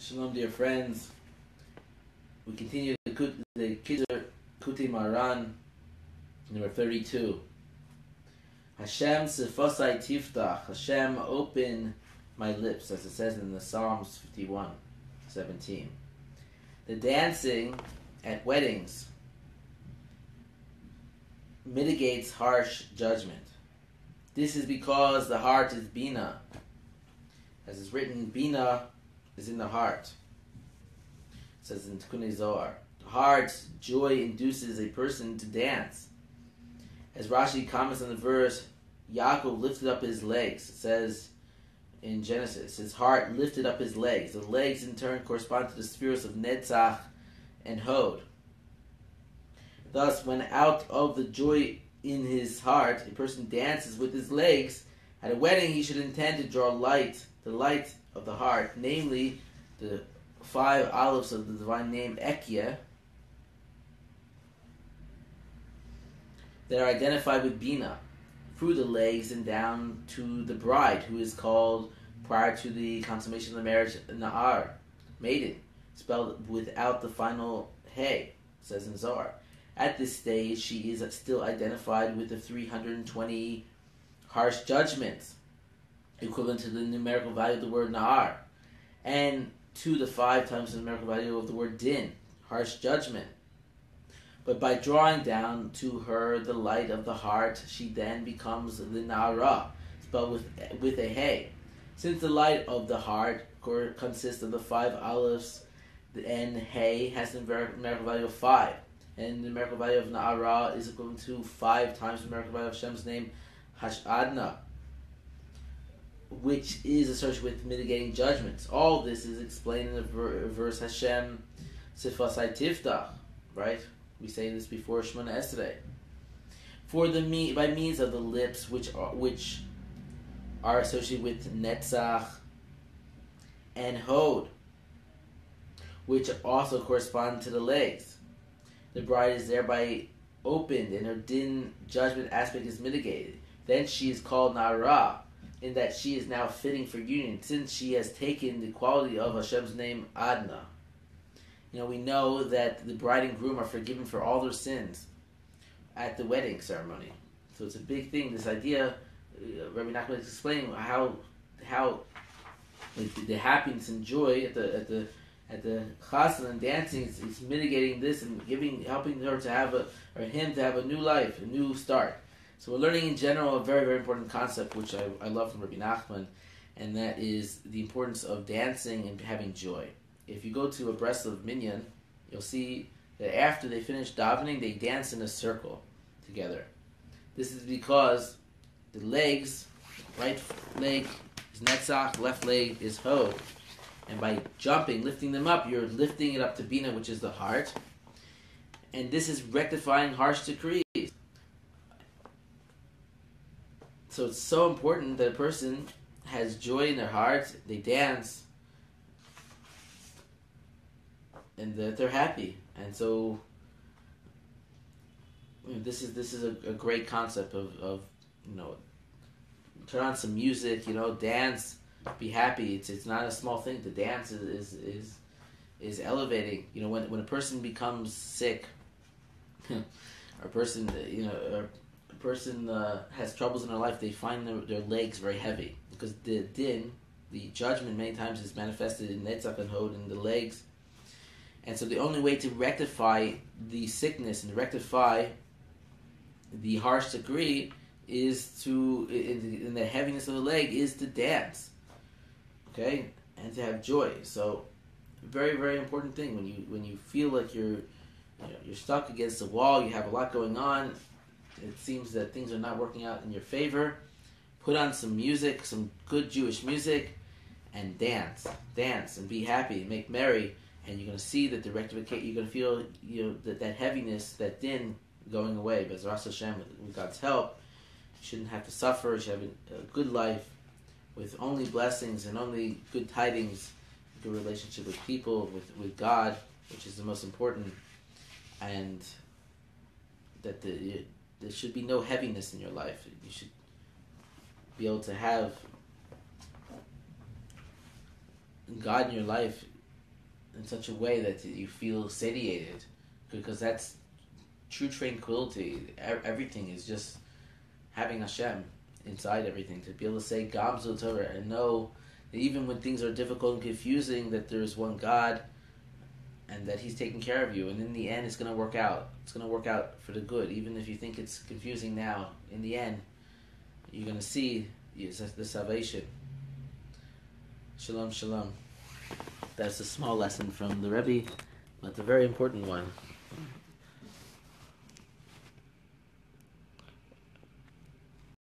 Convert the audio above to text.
Shalom, dear friends. We continue the Likutey Moharan, number 32. Hashem sefosai tiftach. Hashem, open my lips, as it says in the Psalms 51:17. The dancing at weddings mitigates harsh judgment. This is because the heart is bina. As is written, bina is in the heart. It says in Tikkunei Zohar, the heart's joy induces a person to dance. As Rashi comments on the verse, Yaakov lifted up his legs. It says in Genesis, his heart lifted up his legs. The legs in turn correspond to the spheres of Netzach and Hod. Thus, when out of the joy in his heart, a person dances with his legs, at a wedding he should intend to draw the light of the heart, namely the 5 olives of the divine name Ekyeh, that are identified with Bina, through the legs and down to the bride, who is called, prior to the consummation of the marriage, Na'ar, maiden, spelled without the final Hey, says in Zohar. At this stage, she is still identified with the 320 harsh judgments, equivalent to the numerical value of the word Na'ar, and to the 5 times the numerical value of the word Din, harsh judgment. But by drawing down to her the light of the heart, she then becomes the Na'ara, spelled with a Hey. Since the light of the heart consists of the 5 olives, and Hey has the numerical value of 5, and the numerical value of Na'ara is equivalent to 5 times the numerical value of Hashem's name, Hashadna, which is associated with mitigating judgments. All this is explained in the verse Hashem Sefosai Tiftach, right? We say this before Shemona Esrei. By means of the lips, which are associated with Netzach and Hod, which also correspond to the legs, the bride is thereby opened, and her din judgment aspect is mitigated. Then she is called Na'ara, in that she is now fitting for union, since she has taken the quality of Hashem's name Adna. We know that the bride and groom are forgiven for all their sins at the wedding ceremony. So it's a big thing. This idea, Rebbe Nachman is explaining how the happiness and joy at the chassan and dancing is mitigating this and helping her to have him to have a new life, a new start. So we're learning in general a very, very important concept, which I love from Rebbe Nachman, and that is the importance of dancing and having joy. If you go to a Breslov minyan, you'll see that after they finish davening, they dance in a circle together. This is because the legs, right leg is Netzach, left leg is Hod. And by jumping, lifting them up, you're lifting it up to Bina, which is the heart. And this is rectifying harsh decrees. So it's so important that a person has joy in their heart, they dance, and that they're happy. And so this is a great concept of turn on some music, dance, be happy. It's not a small thing. The dance is elevating. When a person becomes sick, or a person has troubles in their life, they find their legs very heavy, because the din, the judgment, many times is manifested in Netzach and Hod in the legs. And so the only way to rectify the sickness and rectify the harsh degree is in the heaviness of the leg, is to dance, okay, and to have joy. So very, very important thing when you feel like you're stuck against the wall, you have a lot going on, it seems that things are not working out in your favor, put on some music, some good Jewish music, and dance and be happy, make merry, and you're going to see that the rectification, you're going to feel that heaviness, that din going away. But Ras Hashem, with God's help, you shouldn't have to suffer. You should have a good life with only blessings and only good tidings, good relationship with people, with God, which is the most important, and that there should be no heaviness in your life. You should be able to have God in your life in such a way that you feel satiated, because that's true tranquility. Everything is just having Hashem inside everything. To be able to say Gamzu Torah and know that even when things are difficult and confusing, that there is one God and that He's taking care of you. And in the end, it's going to work out. It's going to work out for the good. Even if you think it's confusing now, in the end, you're going to see the salvation. Shalom, shalom. That's a small lesson from the Rebbe, but a very important one.